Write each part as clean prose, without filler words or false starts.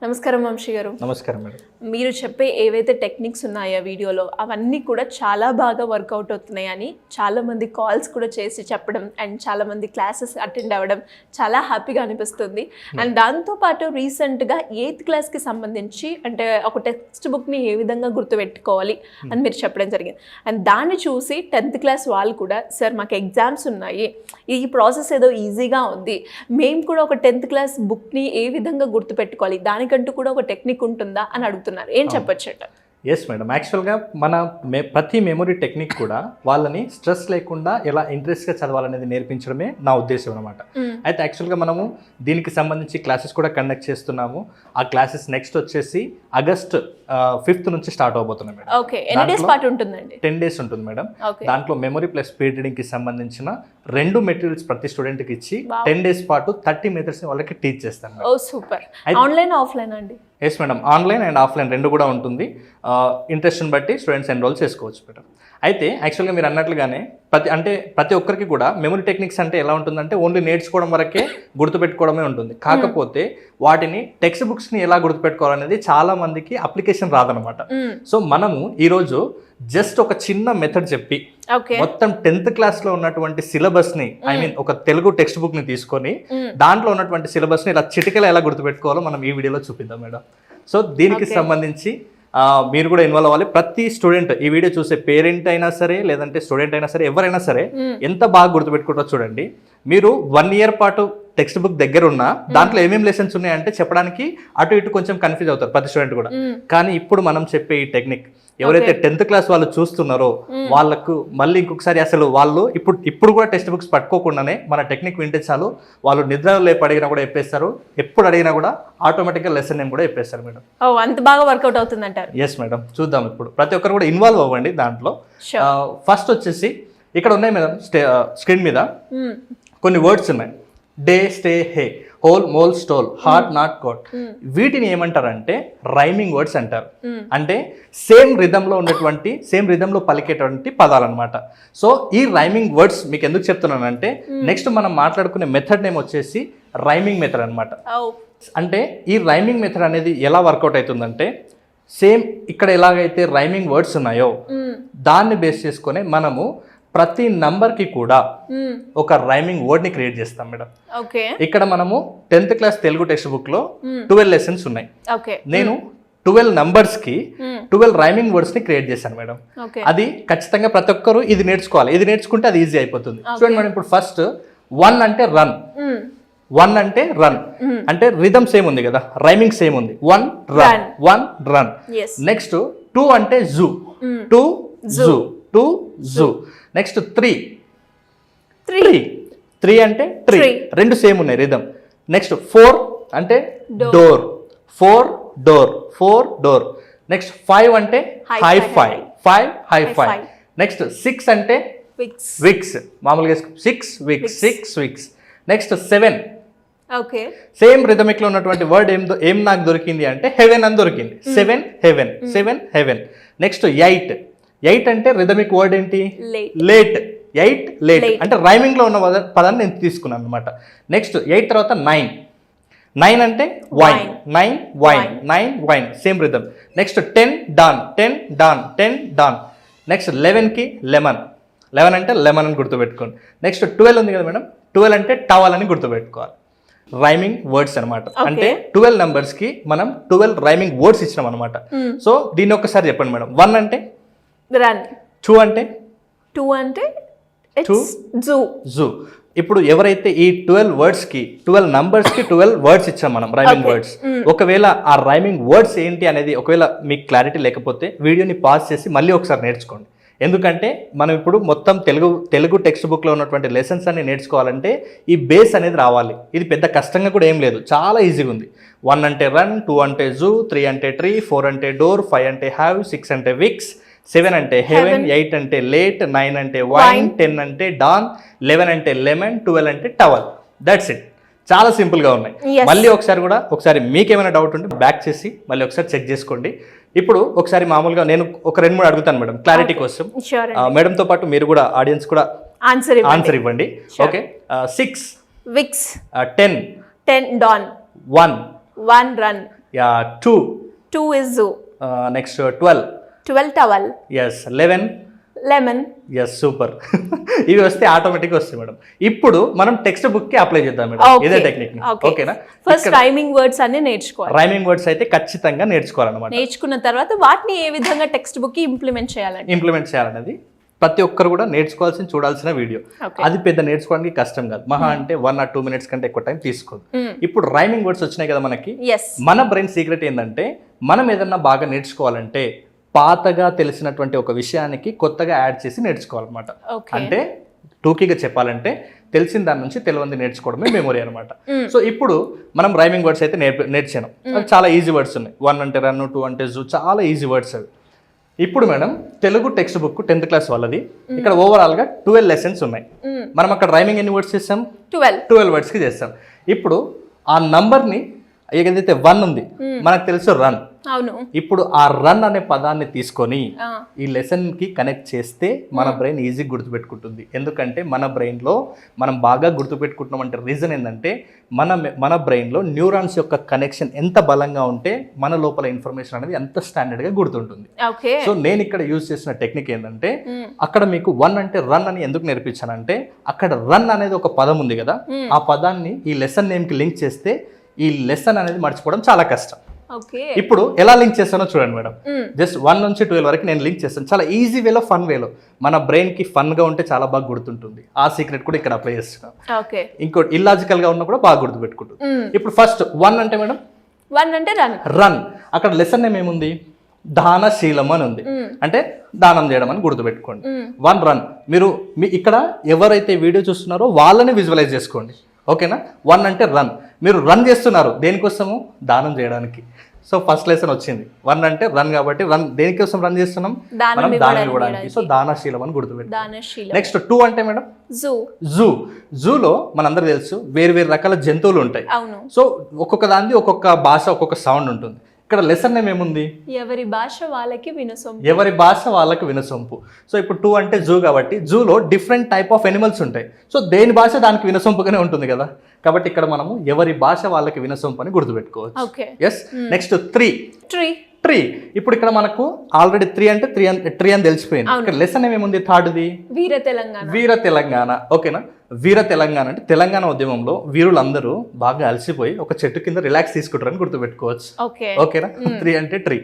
నమస్కారం వంశీ గారు. నమస్కారం మేడం. మీరు చెప్పే ఏవైతే టెక్నిక్స్ ఉన్నాయో వీడియోలో అవన్నీ కూడా చాలా బాగా వర్కౌట్ అవుతున్నాయని చాలామంది కాల్స్ కూడా చేసి చెప్పడం అండ్ చాలామంది క్లాసెస్ అటెండ్ అవ్వడం చాలా హ్యాపీగా అనిపిస్తుంది. అండ్ దాంతోపాటు రీసెంట్గా 8th క్లాస్కి సంబంధించి అంటే ఒక టెక్స్ట్ బుక్ని ఏ విధంగా గుర్తుపెట్టుకోవాలి అని మీరు చెప్పడం జరిగింది. అండ్ దాన్ని చూసి 10th క్లాస్ వాళ్ళు కూడా సార్ మాకు ఎగ్జామ్స్ ఉన్నాయి, ఈ ప్రాసెస్ ఏదో ఈజీగా ఉంది, మేము కూడా ఒక 10th క్లాస్ బుక్ని ఏ విధంగా గుర్తుపెట్టుకోవాలి, దానికంటూ కూడా ఒక టెక్నిక్ ఉంటుందా అని అడుగుతున్నారు. ఏం చెప్పొచ్చట? ఎస్ మేడం, యాక్చువల్గా మన ప్రతి మెమొరీ టెక్నిక్ కూడా వాళ్ళని స్ట్రెస్ లేకుండా ఎలా ఇంట్రెస్ట్గా చదవాలనేది నేర్పించడమే నా ఉద్దేశం అనమాట. అయితే యాక్చువల్గా మనము దీనికి సంబంధించి క్లాసెస్ కూడా కండక్ట్ చేస్తున్నాము. ఆ క్లాసెస్ నెక్స్ట్ వచ్చేసి August 5th నుంచి స్టార్ట్ అవబోతున్నాయి మేడం. ఓకే, ఎన్ని డేస్ పాటు ఉంటుందండి? 10 days ఉంటుంది మేడం. దాంట్లో మెమొరీ ప్లస్ స్పీడ్ రీడింగ్కి సంబంధించిన 2 మెటీరియల్స్ ప్రతి స్టూడెంట్కి ఇచ్చి 10 days పాటు 30 methods వాళ్ళకి టీచ్ చేస్తాను. Oh super. ఆన్లైన్ ఆఫ్లైన్ అండి? Yes madam, online and offline రెండు కూడా ఉంటుంది. ఇంట్రెస్ట్ని బట్టి స్టూడెంట్స్ ఎన్రోల్ చేసుకోవచ్చు మేడం. అయితే యాక్చువల్గా మీరు అన్నట్లుగానే ప్రతి ఒక్కరికి కూడా మెమరీ టెక్నిక్స్ అంటే ఎలా ఉంటుందంటే ఓన్లీ నేర్చుకోవడం వరకే గుర్తుపెట్టుకోవడమే ఉంటుంది. కాకపోతే వాటిని టెక్స్ట్ బుక్స్ని ఎలా గుర్తుపెట్టుకోవాలనేది చాలా మందికి అప్లికేషన్ రాదనమాట. సో మనము ఈరోజు జస్ట్ ఒక చిన్న మెథడ్ చెప్పి మొత్తం 10th క్లాస్లో ఉన్నటువంటి సిలబస్ని ఒక తెలుగు టెక్స్ట్ బుక్ని తీసుకొని దాంట్లో ఉన్నటువంటి సిలబస్ని ఇలా చిటికలో ఎలా గుర్తుపెట్టుకోవాలో మనం ఈ వీడియోలో చూపిద్దాం మేడం. సో దీనికి సంబంధించి మీరు కూడా ఇన్వాల్వ్ అవ్వాలి. ప్రతి స్టూడెంట్, ఈ వీడియో చూసే పేరెంట్ అయినా సరే లేదంటే స్టూడెంట్ అయినా సరే ఎవరైనా సరే ఎంత బాగా గుర్తుపెట్టుకుంటారో చూడండి. మీరు 1 year పాటు టెక్స్ట్ బుక్ దగ్గర ఉన్నా దాంట్లో ఏమేమి లెసన్స్ ఉన్నాయంటే చెప్పడానికి అటు ఇటు కొంచెం కన్ఫ్యూజ్ అవుతారు ప్రతి స్టూడెంట్ కూడా. కానీ ఇప్పుడు మనం చెప్పే ఈ టెక్నిక్ ఎవరైతే 10th క్లాస్ వాళ్ళు చూస్తున్నారో వాళ్ళకు మళ్ళీ ఇంకొకసారి అసలు వాళ్ళు ఇప్పుడు కూడా టెక్స్ట్ బుక్స్ పట్టుకోకుండానే మన టెక్నిక్ వింటే చాలు, వాళ్ళు నిద్ర లేపు అడిగినా కూడా చెప్పేస్తారు, ఎప్పుడు అడిగినా కూడా ఆటోమేటిక్గా లెసన్ నేమ్ కూడా చెప్పేస్తారు మేడం. అంత బాగా వర్కౌట్ అవుతుంది అంటారు? ఎస్ మేడం, చూద్దాం. ఇప్పుడు ప్రతి ఒక్కరు కూడా ఇన్వాల్వ్ అవ్వండి దాంట్లో. ఫస్ట్ వచ్చేసి ఇక్కడ ఉన్నాయి మేడం స్క్రీన్ మీద కొన్ని వర్డ్స్ ఉన్నాయి. Day, stay, hey, hole, mole, stole, heart, not, coat. వీటిని ఏమంటారంటే రైమింగ్ వర్డ్స్ అంటారు. అంటే సేమ్ రిధంలో పలికేటువంటి పదాలు అనమాట. సో ఈ రైమింగ్ వర్డ్స్ మీకు ఎందుకు చెప్తున్నానంటే నెక్స్ట్ మనం మాట్లాడుకునే మెథడ్ నేమ్ వచ్చేసి రైమింగ్ మెథడ్ అనమాట. అంటే ఈ రైమింగ్ మెథడ్ అనేది ఎలా వర్కౌట్ అవుతుందంటే సేమ్ ఇక్కడ ఎలాగైతే రైమింగ్ వర్డ్స్ ఉన్నాయో దాన్ని బేస్ చేసుకొని మనము ప్రతి నంబర్కి కూడా ఒక రైమింగ్ వర్డ్ ని క్రియేట్ చేస్తాం మేడం. ఇక్కడ మనము 10th class Telugu text book లో 12 lessons ఉన్నాయి. నేను 12 numbers కి 12 రైమింగ్ వర్డ్స్ ని క్రియేట్ చేశాను మేడం. అది ఖచ్చితంగా ప్రతి ఒక్కరు ఇది నేర్చుకోవాలి. ఇది నేర్చుకుంటే అది ఈజీ అయిపోతుంది. చూడండి మేడం, ఇప్పుడు ఫస్ట్ 1 అంటే రన్. 1 అంటే రన్ అంటే రిథమ్ సేమ్ ఉంది కదా, రైమింగ్ సేమ్ ఉంది. 1 రన్. నెక్స్ట్ 2 అంటే జూ. 2 జూ. నెక్స్ట్ 3 అంటే ట్రీ, రెండు సేమ్ ఉన్నాయి రిథమ్. నెక్స్ట్ 4 అంటే డోర్. 4 డోర్. నెక్స్ట్ 5 అంటే హై-ఫై. 5 హై-ఫై. నెక్స్ట్ 6 అంటే విక్స్, మామూలుగా 6 విక్స్. నెక్స్ట్ 7 సేమ్ రిథమిక్ లో ఉన్నటువంటి వర్డ్ ఏం నాకు దొరికింది అంటే హెవెన్ అని దొరికింది. 7 హెవెన్. నెక్స్ట్ 8 అంటే రిథమిక్ వర్డ్ ఏంటి? లేట్. 8 లేట్ అంటే రైమింగ్ లో ఉన్న పదాన్ని నేను తీసుకున్నాను అనమాట. నెక్స్ట్ 8 తర్వాత 9 అంటే wine. 9 wine same rhythm. Next 10 don. Next 11 కి లెమన్. 11 అంటే లెమన్ అని గుర్తుపెట్టుకోండి. నెక్స్ట్ 12 ఉంది కదా మేడం, 12 అంటే టవల్ అని గుర్తుపెట్టుకోవాలి. రైమింగ్ వర్డ్స్ అనమాట. అంటే 12 numbers కి మనం 12 రైమింగ్ వర్డ్స్ ఇచ్చినాం అనమాట. సో దీన్ని ఒకసారి చెప్పండి మేడం. 1 అంటే రన్. 2 అంటే జూ. ఇప్పుడు ఎవరైతే ఈ 12 words కి 12 numbers కి 12 words ఇచ్చాం మనం రైమింగ్ వర్డ్స్. ఒకవేళ ఆ రైమింగ్ వర్డ్స్ ఏంటి అనేది ఒకవేళ మీకు క్లారిటీ లేకపోతే వీడియోని పాజ్ చేసి మళ్ళీ ఒకసారి నేర్చుకోండి. ఎందుకంటే మనం ఇప్పుడు మొత్తం తెలుగు టెక్స్ట్ బుక్లో ఉన్నటువంటి లెసన్స్ అన్ని నేర్చుకోవాలంటే ఈ బేస్ అనేది రావాలి. ఇది పెద్ద కష్టంగా కూడా ఏం లేదు, చాలా ఈజీగా ఉంది. 1 అంటే రన్, 2 అంటే జూ, 3 అంటే ట్రీ, 4 అంటే డోర్, 5 అంటే హ్యావ్, 6 అంటే విక్స్, 7 అంటే హెవెన్, 8 అంటే లేట్, 9 అంటే వైన్, 10 అంటే డాన్, 11 అంటే లెమన్, 12 అంటే టవల్. That's it. చాలా సింపుల్గా ఉన్నాయి. మళ్ళీ ఒకసారి మీకేమైనా డౌట్ ఉంటే బ్యాక్ చేసి మళ్ళీ ఒకసారి చెక్ చేసుకోండి. ఇప్పుడు ఒకసారి మామూలుగా నేను ఒక 2-3 అడుగుతాను మేడం క్లారిటీ కోసం. మేడంతో పాటు మీరు కూడా ఆడియన్స్ కూడా ఆన్సర్ ఇవ్వండి. Okay. 6 Vicks. 10 don. 1 run. Yeah 2. 2 is zoo. Next 12. 12 towel. Yes 11. Lemon. Yes super. ఇవి వస్తే ఆటోమేటిక్గా వస్తాయి మేడం. ఇప్పుడు మనం టెక్స్ట్ బుక్ కి అప్లై చేద్దాం మేడం. ఇదే టెక్నిక్. ఓకేనా? ఫస్ట్ రైమింగ్ వర్డ్స్ అన్ని నేర్చుకోవాలి. రైమింగ్ వర్డ్స్ అయితే ఖచ్చితంగా నేర్చుకోవాలన్నమాట. నేర్చుకున్న తర్వాత వాటిని ఏ విధంగా టెక్స్ట్ బుక్ కి ఇంప్లిమెంట్ చేయాలనేది ప్రతి ఒక్కరు కూడా నేర్చుకోవాల్సిన చూడాల్సిన వీడియో. అది పెద్ద నేర్చుకోవడానికి కష్టం కాదు. మహా అంటే 1 or 2 minutes కంటే ఎక్కువ టైం తీసుకోదు. ఇప్పుడు రైమింగ్ వర్డ్స్ వచ్చినాయి కదా మనకి. మన బ్రెయిన్ సీక్రెట్ ఏంటంటే మనం ఏదన్నా బాగా నేర్చుకోవాలంటే పాతగా తెలిసినటువంటి ఒక విషయానికి కొత్తగా యాడ్ చేసి నేర్చుకోవాలన్నమాట. అంటే టూకీగా చెప్పాలంటే తెలిసిన దాని నుంచి తెలియంది నేర్చుకోవడమే మెమొరీ అనమాట. సో ఇప్పుడు మనం రైమింగ్ వర్డ్స్ అయితే నేర్చాను. అవి చాలా ఈజీ వర్డ్స్ ఉన్నాయి. 1 అంటే రన్, 2 అంటే జూ, చాలా ఈజీ వర్డ్స్ అవి. ఇప్పుడు madam Telugu text book 10th class వాళ్ళది. ఇక్కడ ఓవరాల్ గా 12 లెసన్స్ ఉన్నాయి. మనం అక్కడ రైమింగ్ ఎన్ని వర్డ్స్ చేస్తాం? 12 వర్డ్స్ కి చేస్తాం. ఇప్పుడు ఆ నంబర్ ని ఏదైతే 1 ఉంది మనకు తెలుసు రన్. అవును. ఇప్పుడు ఆ రన్ అనే పదాన్ని తీసుకొని ఈ లెసన్ కి కనెక్ట్ చేస్తే మన బ్రెయిన్ ఈజీ గుర్తుపెట్టుకుంటుంది. ఎందుకంటే మన బ్రెయిన్ లో మనం బాగా గుర్తుపెట్టుకుంటున్నాం అంటే రీజన్ ఏంటంటే మన బ్రెయిన్ లో న్యూరాన్స్ యొక్క కనెక్షన్ ఎంత బలంగా ఉంటే మన లోపల ఇన్ఫర్మేషన్ అనేది ఎంత స్టాండర్డ్ గా గుర్తుంటుంది. సో నేను ఇక్కడ యూజ్ చేసిన టెక్నిక్ ఏంటంటే అక్కడ మీకు 1 అంటే రన్ అని ఎందుకు నేర్పించానంటే అక్కడ రన్ అనేది ఒక పదం ఉంది కదా, ఆ పదాన్ని ఈ లెసన్ నేమ్ కి లింక్ చేస్తే ఈ లెసన్ అనేది మర్చిపోవడం చాలా కష్టం. ఇప్పుడు ఎలా లింక్ చేస్తానో చూడండి మేడం. జస్ట్ 1 నుంచి 12 వరకు నేను లింక్ చేస్తాను. చాలా ఈజీ వేలో, ఫన్ వేలో. మన బ్రెయిన్ కి ఫన్ గా ఉంటే చాలా బాగా గుర్తుంటుంది. ఆ సీక్రెట్ కూడా ఇక్కడ అప్లై చేస్తున్నాం. ఇంకోటి ఇల్లాజికల్ గా ఉన్నా కూడా బాగా గుర్తుపెట్టుకుంటుంది. ఇప్పుడు ఫస్ట్ 1 అంటే మేడం 1 అంటే రన్. అక్కడ లెసన్ నేమ్ ఏముంది? దానశీలం అని ఉంది. అంటే దానం చేయడం అని గుర్తుపెట్టుకోండి. 1 రన్. మీరు ఇక్కడ ఎవరైతే వీడియో చూస్తున్నారో వాళ్ళని విజువలైజ్ చేసుకోండి. ఓకేనా? 1 అంటే రన్. మీరు రన్ చేస్తున్నారు దేనికోసము? దానం చేయడానికి. సో ఫస్ట్ లెసన్ వచ్చింది. 1 అంటే రన్ కాబట్టి రన్ దేనికోసం రన్ చేస్తున్నాం? మనం దానం ఇవ్వడానికి. సో దానశీలం అని గుర్తుపెట్టాలి. నెక్స్ట్ 2 అంటే మేడం జూ. జూలో మనందరూ తెలుసు వేరు రకాల జంతువులు ఉంటాయి. సో ఒక్కొక్క దానికి ఒక్కొక్క భాష, ఒక్కొక్క సౌండ్ ఉంటుంది. ఇక్కడ లెసన్ నేమ్ ఏముంది? ఎవరి భాష వాళ్ళకి వినసొంపు. సో ఇప్పుడు 2 అంటే జూ కాబట్టి జూలో డిఫరెంట్ టైప్ ఆఫ్ ఎనిమల్స్ ఉంటాయి. సో దేని భాష దానికి వినసొంపుగానే ఉంటుంది కదా. కాబట్టి ఇక్కడ మనము ఎవరి భాష వాళ్ళకి వినసొంపు అని గుర్తుపెట్టుకోవచ్చు. ఎస్. నెక్స్ట్ 3. ఇప్పుడు ఇక్కడ మనకు ఆల్రెడీ 3 అంటే ట్రీ అని తెలిసిపోయింది. ఇక్కడ లెసన్ ఏముంది? థర్డ్ది వీర తెలంగాణ. ఓకేనా? వీర తెలంగాణ అంటే తెలంగాణ ఉద్యమంలో వీరులందరూ బాగా అలసిపోయి ఒక చెట్టు కింద రిలాక్స్ తీసుకుంటారని గుర్తుపెట్టుకోవచ్చు. ఓకేనా? 3 అంటే tree.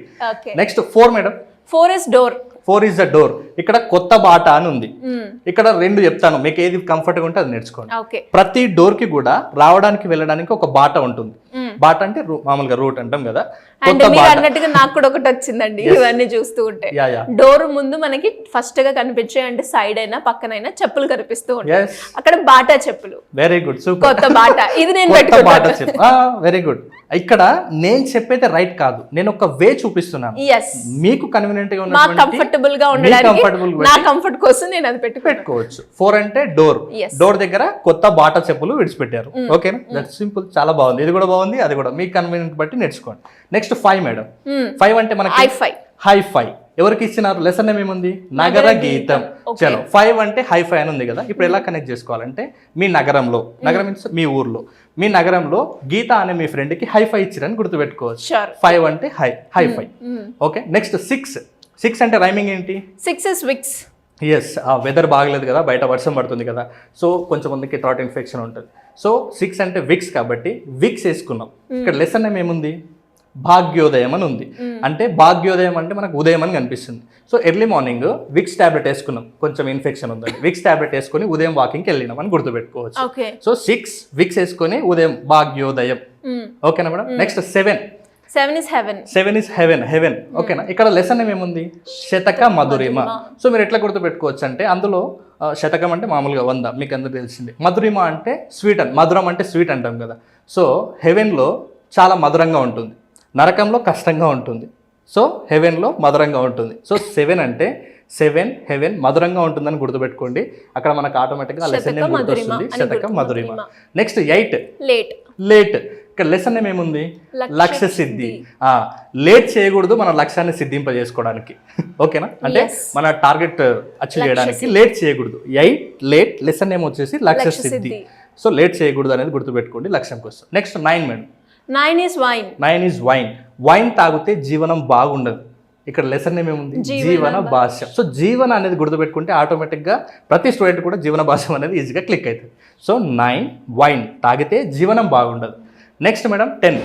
Next 4 madam. 4 is the door. ఇక్కడ కొత్త బాట అని ఉంది. ఇక్కడ 2 చెప్తాను, మీకు ఏది కంఫర్ట్ గా ఉంటే అది నేర్చుకోండి. ప్రతి డోర్ కి కూడా రావడానికి వెళ్ళడానికి ఒక బాట ఉంటుంది. బాట అంటే మామూలుగా రూట్ అంటాం కదా. అన్నట్టుగా నాకు కూడా ఒకటి వచ్చిందండి ఇవన్నీ చూస్తూ ఉంటే. డోర్ ముందు మనకి ఫస్ట్ గా కనిపించే అంటే సైడ్ అయినా పక్కనైనా చెప్పులు కనిపిస్తూ ఉంటాయి. అక్కడ బాటా చెప్పులు. Very good, super. కొత్త బాట. ఇది నేను వెరీ గుడ్. ఇక్కడ నేను చెప్పేది రైట్ కాదు, నేను ఒక వే చూపిస్తున్నాను. మీకు కన్వీనియంట్ గా ఉన్న కంఫర్టబుల్ గా ఉండడానికి నా కంఫర్ట్ కోసం నేను అది పెట్టుకోవచ్చు. 4 అంటే డోర్ దగ్గర కొత్త బాటా చెప్పులు విడిచిపెట్టారు. ఓకేనా? That simple. చాలా బాగుంది. ఇది కూడా బాగుంది, అది కూడా మీ కన్వీనియంట్ బట్టి నేర్చుకోండి. Next 5 madam. 5 అంటే మనకి హై-ఫై. ఎవరికి ఇచ్చినారు? లెసన్ నేమ్ ఏముంది? నగర గీతం. చలో 5 అంటే హై-ఫై అని ఉంది కదా. ఇప్పుడు ఎలా కనెక్ట్ చేసుకోవాలంటే మీ నగరంలో, నగరం మీన్స్ మీ ఊర్లో, మీ నగరంలో గీత అనే మీ ఫ్రెండ్ కి హై-ఫై ఇచ్చిరని గుర్తుపెట్టుకోవచ్చు. 5 అంటే హై-ఫై. ఓకే. నెక్స్ట్ 6 అంటే రైమింగ్ ఏంటి? 6 is విక్స్. ఎస్. వెదర్ బాగలేదు కదా, బయట వర్షం పడుతుంది కదా, సో కొంచెం మందికి థ్రాట్ ఇన్ఫెక్షన్ ఉంటుంది. సో 6 అంటే విక్స్ కాబట్టి విక్స్ వేసుకున్నాం. ఇక్కడ లెసన్ నేమ్ ఏముంది? భాగ్యోదయం అని ఉంది. అంటే భాగ్యోదయం అంటే మనకు ఉదయం అని కనిపిస్తుంది. So early morning Vicks tablet వేసుకున్నాం, కొంచెం ఇన్ఫెక్షన్ ఉందని విక్స్ టాబ్లెట్ వేసుకొని ఉదయం వాకింగ్కి వెళ్ళినాం అని గుర్తుపెట్టుకోవచ్చు. సో 6 విక్స్ వేసుకొని ఉదయం భాగ్యోదయం. ఓకేనా మేడం? Next 7 is heaven. ఓకేనా? ఇక్కడ లెసన్ ఏముంది? శతక మధురిమ. సో మీరు ఎట్లా గుర్తుపెట్టుకోవచ్చు అంటే అందులో శతకం అంటే మామూలుగా 100, మీకు అందరూ తెలిసింది. మధురిమ అంటే స్వీట్, మధురం అంటే స్వీట్ అంటాం కదా. సో హెవెన్లో చాలా మధురంగా ఉంటుంది, నరకంలో కష్టంగా ఉంటుంది. సో హెవెన్లో మధురంగా ఉంటుంది. సో 7 అంటే హెవెన్ మధురంగా ఉంటుందని గుర్తుపెట్టుకోండి. అక్కడ మనకు ఆటోమేటిక్గా లెసన్ నేమ్ గుర్తొస్తుంది, శతకం మధురిమ. నెక్స్ట్ 8 లేట్. ఇక్కడ లెసన్ నేమ్ ఏముంది? లక్ష్య సిద్ధి. లేట్ చేయకూడదు మన లక్ష్యాన్ని సిద్ధింపజేసుకోవడానికి. ఓకేనా? అంటే మన టార్గెట్ అచీవ్ చేయడానికి లేట్ చేయకూడదు. లేట్. లెసన్ నేమ్ వచ్చేసి లక్ష్య సిద్ధి. సో లేట్ చేయకూడదు అనేది గుర్తుపెట్టుకోండి లక్ష్యం కోసం. Next 9 madam. 9 is wine. 9 is wine. Wine తాగితే జీవనం బాగుండదు. ఇక్కడ లెసన్ ఏమేముంది? జీవన భాష్యం. సో జీవన అనేది గుర్తుపెట్టుకుంటే ఆటోమేటిక్గా ప్రతి స్టూడెంట్ కూడా జీవన భాష్యం అనేది ఈజీగా క్లిక్ అవుతుంది. సో 9 వైన్ తాగితే జీవనం బాగుండదు. Next madam 10.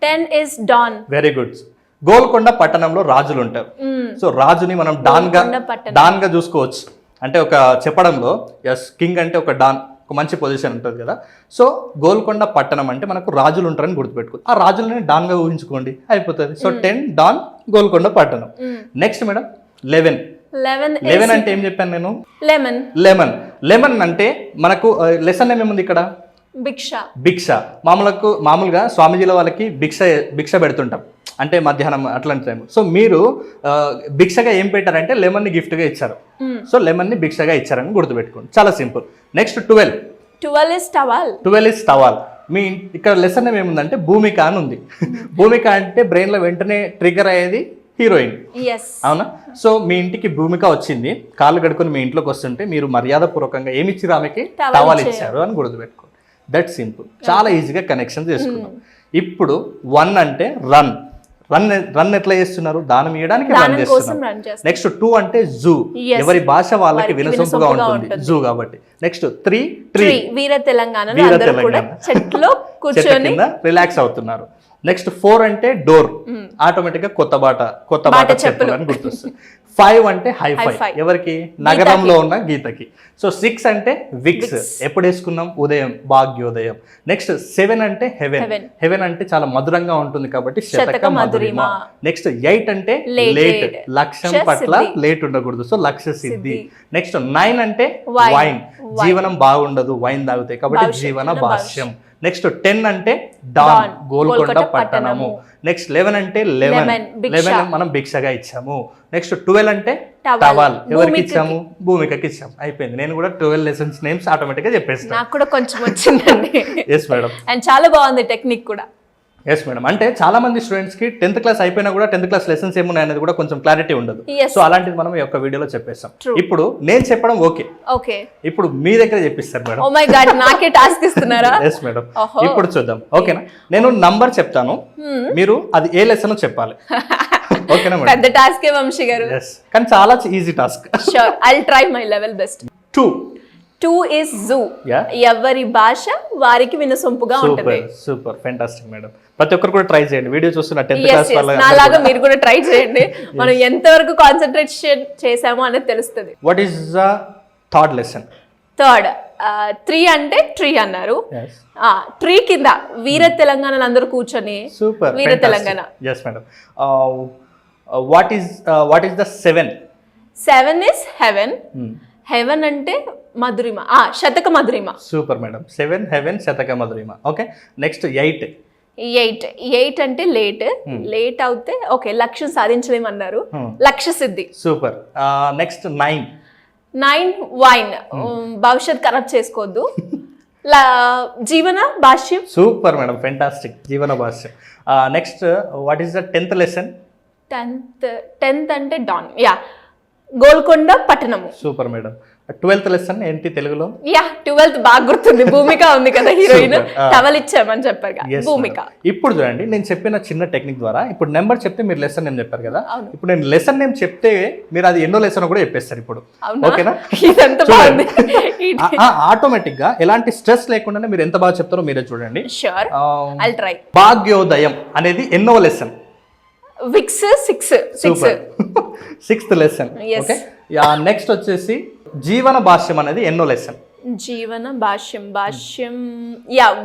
10 is dawn. Very good. Golconda పట్టణంలో రాజులు ఉంటారు. సో రాజుని మనం డాన్గా చూసుకోవచ్చు. అంటే ఒక చెప్పడంలో కింగ్ అంటే ఒక డాన్, ఒక మంచి పొజిషన్ ఉంటుంది కదా. సో గోల్కొండ పట్టణం అంటే మనకు రాజులు ఉంటారని గుర్తుపెట్టుకోండి. ఆ రాజులని డాన్గా ఊహించుకోండి, అయిపోతుంది. సో 10 డాన్ గోల్కొండ పట్టణం. Next madam 11. 11 అంటే ఏం చెప్పాను నేను? లెమన్ అంటే మనకు లెసన్ ఏమేముంది ఇక్కడ? భిక్ష. మామూలుగా స్వామీజీల వాళ్ళకి భిక్ష పెడుతుంటాం, అంటే మధ్యాహ్నం అట్లాంటి టైం. సో మీరు భిక్షగా ఏం పెట్టారంటే లెమన్ని గిఫ్ట్గా ఇచ్చారు. సో లెమన్ని భిక్షగా ఇచ్చారని గుర్తుపెట్టుకోండి, చాలా సింపుల్. నెక్స్ట్ 12 is టవాల్. మీ ఇక్కడ లెసన్ ఏముందంటే భూమిక అని ఉంది. భూమిక అంటే బ్రెయిన్లో వెంటనే ట్రిగర్ అయ్యేది హీరోయిన్, అవునా? సో మీ ఇంటికి భూమిక వచ్చింది, కాళ్ళు కడుకొని మీ ఇంట్లోకి వస్తుంటే మీరు మర్యాదపూర్వకంగా ఏమి ఇచ్చారు? ఆమెకి టవాల్ ఇచ్చారు అని గుర్తుపెట్టుకోండి. దట్ సింపుల్, చాలా ఈజీగా కనెక్షన్ చేసుకున్నాం. ఇప్పుడు 1 అంటే రన్ ఎట్లా చేస్తున్నారు? దానం ఇవ్వడానికి రన్ చేస్తున్నారు. నెక్స్ట్ 2 అంటే జూ, ఎవరి భాష వాళ్ళకి వినసొంపుగా ఉంటుంది, జూ కాబట్టి. నెక్స్ట్ 3 ట్రీ, వీర తెలంగాణ రిలాక్స్ అవుతున్నారు. నెక్స్ట్ 4 అంటే డోర్, ఆటోమేటిక్ గా కొత్త బాట చెప్పులు అని గుర్తొస్తుంది. 5 అంటే హైఫై, ఎవరికి? నగరంలో ఉన్న గీతకి. సో 6 అంటే విక్స్, ఎప్పుడు వేసుకున్నాం? ఉదయం, భాగ్యోదయం. నెక్స్ట్ 7 అంటే హెవెన్ అంటే చాలా మధురంగా ఉంటుంది కాబట్టి శతక మధురిమ. నెక్స్ట్ 8 అంటే లేట్, లక్ష్యం పట్ల లేట్ ఉండకూడదు, సో లక్ష్య సిద్ధి. నెక్స్ట్ 9 అంటే వైన్, జీవనం బాగుండదు వైన్ తాగితే కాబట్టి జీవన భాష్యం. నెక్స్ట్ 10 అంటే డాన్, గోల్కొండ పట్టణము. నెక్స్ట్ 11 అంటే లెమన్ మనం భిక్షగా ఇచ్చాము. నెక్స్ట్ 12 అంటే టవాల్, ఎవరికి ఇచ్చాము? భూమికకి ఇచ్చాము. అయిపోయింది. నేను కూడా 12 లెసన్స్ నేమ్స్ ఆటోమేటిక్ గా చెప్పేస్తాను. నాకు కూడా కొంచెం వచ్చిందండి. Yes madam. అండ్ చాలా బాగుంది టెక్నిక్ కూడా. Yes madam. అంటే చాలా మంది స్టూడెంట్స్ కి 10th క్లాస్ అయిపోయినా కూడా 10th క్లాస్ లెసన్స్ ఏమున్నాయి అనేది కూడా కొంచెం క్లారిటీ ఉండదు. సో అలాంటిది మనం ఈ యొక్క వీడియోలో చెప్పేస్తాం. ఇప్పుడు నేను చెప్పడం ఓకే, ఇప్పుడు మీ దగ్గర చెప్పిస్తారు మేడం. ఓ మై గాడ్, నాకే టాస్క్ ఇస్తున్నారా? Yes madam. ఇప్పుడు చూద్దాం, ఓకేనా? నేను నంబర్ చెప్తాను, మీరు అది ఏ లెసన్ చెప్పాలి. ఓకేనా మేడం? పెద్ద టాస్క్ వంశీ గారు. ఎస్, కానీ చాలా easy task. Sure, I will try my level best. 2 is zoo. ఎవరి భాష వారికి వినసొంపుగా ఉంటుంది. Super, fantastic madam. ప్రతి ఒక్కరు కూడా ట్రై చేయండి, వీడియో చూస్తున్న 10th క్లాస్ వాళ్ళ నాలాగా మీరు కూడా ట్రై చేయండి. మనం ఎంతవరకు కాన్సన్ట్రేషన్ చేసామో అనేది తెలుస్తుంది. What is the third lesson? 3 అంటే ట్రీ అన్నారు. ట్రీ కింద వీర తెలంగాణలో అందరూ కూర్చొని super, Veera Telangana. yes madam. What is the 7? 7 is heaven. Heaven అంటే మధురిమ, శతక మధురిమ. Super madam. 7 హెవెన్, శతక మధురిమ. ఓకే. నెక్స్ట్ 8 అంటే లేట్ అవుతే ఓకే, లక్ష్యం సాధించలేమన్నారు, లక్ష్య సిద్ధి. సూపర్. నెక్స్ట్ 9 వైన్, భవిష్యత్ ఖరాబ్ చేసుకోవద్దు, జీవన భాష్యం. Super madam, fantastic, Jeevana Bhashyam. Next what is the 10th lesson? 10th అంటే డాన్, గోల్కొండ పట్టణము. Super madam. 12th లెసన్ ఏంటి తెలుగులో? 12th బాగా గుర్తుంది, భూమిక ఉంది కదా హీరోయిన్, టవల్ ఇచ్చామని చెప్పారు భూమిక. ఇప్పుడు చూడండి, నేను చెప్పిన చిన్న టెక్నిక్ ద్వారా ఇప్పుడు నెంబర్ చెప్తే మీరు లెసన్ నేమ్ చెప్పారు కదా, ఇప్పుడు నేను లెసన్ నేమ్ చెప్తే మీరు అది ఎన్నో లెసన్ కూడా చెప్పేస్తారు ఇప్పుడు. ఓకేనా? ఆటోమేటిక్ గా ఎలాంటి స్ట్రెస్ లేకుండానే మీరు ఎంత బాగా చెప్తారో మీరే చూడండి. Sure, I will try. Bhagyodayam అనేది ఎన్నో లెసన్? విక్స్ 6th లెసన్. ఓకే. నెక్స్ట్ వచ్చేసి జీవన భాష్యం అనేది ఎన్నో లెసన్? జీవన భాష్యం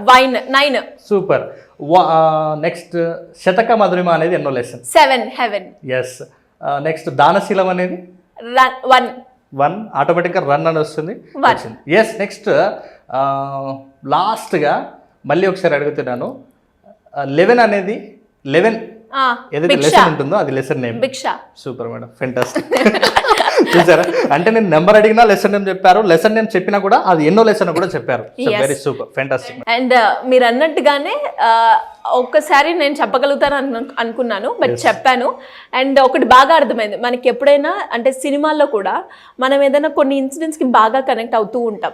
వైన్ 9. సూపర్. నెక్స్ట్ శతక మధురిమ అనేది ఎన్నో లెసన్? 7 హెవెన్. ఎస్. నెక్స్ట్ దానశీలం అనేది 1 ఆటోమేటిక్ గా రన్ అని వస్తుంది. ఎస్. నెక్స్ట్ లాస్ట్ గా మళ్ళీ ఒకసారి అడుగుతున్నాను, 11 అనేది 11 ఏదైతే లెసన్ ఉంటుందో అది lesson name. Super madam, fantastic. చూసారా, అంటే నేను నెంబర్ అడిగినా లెసన్ నేమ్ చెప్పారు, లెసన్ నేమ్ చెప్పినా కూడా అది ఎన్నో లెసన్ కూడా చెప్పారు. Very super, fantastic. అండ్ మీరు అన్నట్టుగానే ఒక్కసారి నేను చెప్పగలుగుతాను అనుకున్నాను, బట్ చెప్పాను. అండ్ ఒకటి బాగా అర్థమైంది, మనకి ఎప్పుడైనా అంటే సినిమాల్లో కూడా మనం ఏదైనా కొన్ని ఇన్సిడెంట్స్కి బాగా కనెక్ట్ అవుతూ ఉంటాం.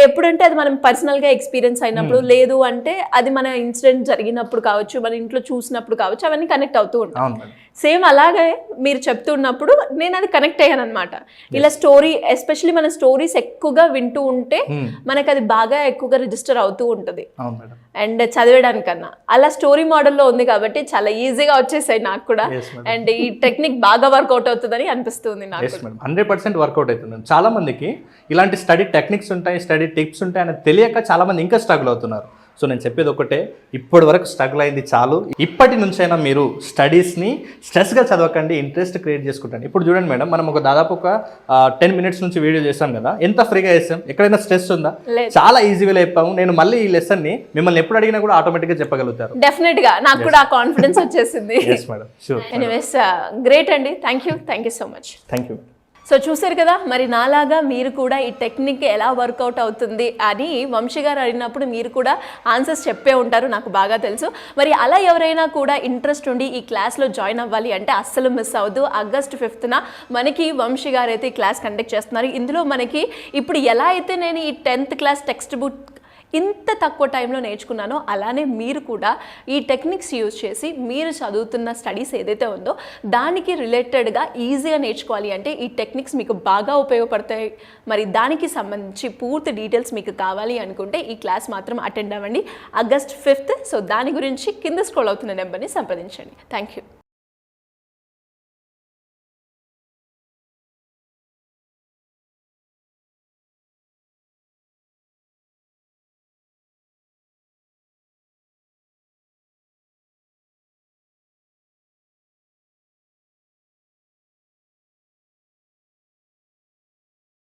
ఎప్పుడంటే అది మనం పర్సనల్గా ఎక్స్పీరియన్స్ అయినప్పుడు, లేదు అంటే అది మన ఇన్సిడెంట్ జరిగినప్పుడు కావచ్చు, మన ఇంట్లో చూసినప్పుడు కావచ్చు, అవన్నీ కనెక్ట్ అవుతూ ఉంటాం. సేమ్ అలాగే మీరు చెప్తున్నప్పుడు నేను అది కనెక్ట్ అయ్యాను అనమాట. ఇలా స్టోరీ, ఎస్పెషలీ మన స్టోరీస్ ఎక్కువగా వింటూ ఉంటే మనకు అది బాగా ఎక్కువగా రిజిస్టర్ అవుతూ ఉంటుంది అండ్ చదివేయడానికన్నా. అలా స్టోరీ మోడల్లో ఉంది కాబట్టి చాలా ఈజీగా వచ్చేసాయి నాకు కూడా. అండ్ ఈ టెక్నిక్ బాగా వర్కౌట్ అవుతుందని అనిపిస్తుంది నాకు. 100% వర్కౌట్ అవుతుంది. చాలా మందికి ఇలాంటి స్టడీ టెక్నిక్స్ ఉంటాయి, స్టడీ టిప్స్ ఉంటాయి అని తెలియక చాలా మంది ఇంకా స్ట్రగుల్ అవుతున్నారు. సో నేను చెప్పేది ఒకటే, ఇప్పటి వరకు స్ట్రగుల్ అయింది చాలు. ఇప్పటి నుంచైనా మీరు స్టడీస్ని స్ట్రెస్గా చదవకండి, ఇంట్రెస్ట్ క్రియేట్ చేసుకుంటాను. ఇప్పుడు చూడండి మేడం, మనం దాదాపు ఒక 10 minutes నుంచి వీడియో చేస్తాం కదా, ఎంత ఫ్రీగా చేస్తాం, ఎక్కడైనా స్ట్రెస్ ఉందా? చాలా ఈజీగా చెప్పాము. నేను మళ్ళీ ఈ లెసన్ని మిమ్మల్ని ఎప్పుడు అడిగినా కూడా ఆటోమేటిక్గా చెప్పగలుగుతారు. డెఫినెట్ గా నాకు కూడా ఆ కాన్ఫిడెన్స్ వచ్చేసింది. Madam, sure. ఎనీవేస్, గ్రేట్ అండి, thank you so much. Thank you. So చూసారు కదా, మరి నాలాగా మీరు కూడా ఈ టెక్నిక్ ఎలా వర్కౌట్ అవుతుంది అని వంశీ గారు అడిగినప్పుడు మీరు కూడా ఆన్సర్స్ చెప్పే ఉంటారు, నాకు బాగా తెలుసు. మరి అలా ఎవరైనా కూడా ఇంట్రెస్ట్ ఉండి ఈ క్లాస్లో జాయిన్ అవ్వాలి అంటే అస్సలు మిస్ అవ్వద్దు. August 5th మనకి వంశీ గారు అయితే ఈ క్లాస్ కండక్ట్ చేస్తున్నారు. ఇందులో మనకి ఇప్పుడు ఎలా అయితే నేను ఈ 10th క్లాస్ టెక్స్ట్ బుక్ ఇంత తక్కువ టైంలో నేర్చుకున్నానో, అలానే మీరు కూడా ఈ టెక్నిక్స్ యూజ్ చేసి మీరు చదువుతున్న స్టడీస్ ఏదైతే ఉందో దానికి రిలేటెడ్గా ఈజీగా నేర్చుకోవాలి అంటే ఈ టెక్నిక్స్ మీకు బాగా ఉపయోగపడతాయి. మరి దానికి సంబంధించి పూర్తి డీటెయిల్స్ మీకు కావాలి అనుకుంటే ఈ క్లాస్ మాత్రం అటెండ్ అవ్వండి August 5th. సో దాని గురించి కింద స్క్రోల్ అవుతున్న నెంబర్ని సంప్రదించండి. Thank you.